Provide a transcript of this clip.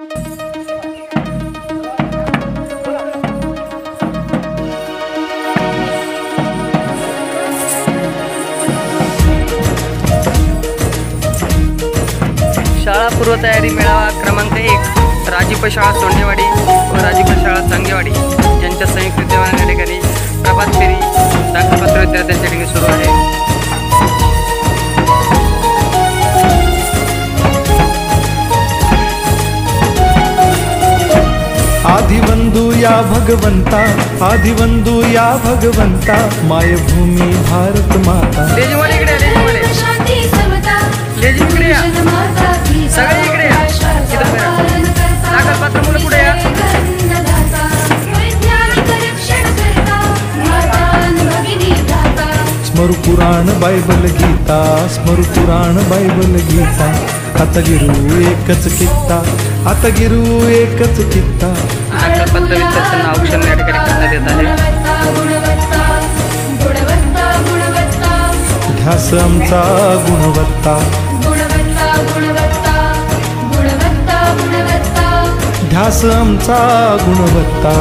शाळा पूर्वतयारी मेळावा क्रमांक 1 राजीप शाळा सोंडेवाडी व राजीप शाळा चांगेवाडी यांच्या संयुक्त विद्यमाने या ठिकाणी प्रभात फेरी दाखलपत्र विद्यार्थ्यांच्या ठिकाणी सुरू आहे। आदिवंदू या भगवंता, आदिवंदू या भगवंता, मायभूमी भारत माता। लेजिमवाले इकडे या, लेजिमवाले इकडे या, सगळे इकडे या, इथं फिरा। दाखलपत्र मुलं पुढे या। स्मरू पुराण बायबल गीता, स्मरू पुराण बायबल गीता, आता गिरू एकच कित्ता, आता गिरू एकच कित्ता। दाखलपत्र विद्यार्थ्यांना औक्षण या ठिकाणी करण्यात येत आहे। ध्यास आमचा गुणवत्ता, ध्यास आमचा गुणवत्ता।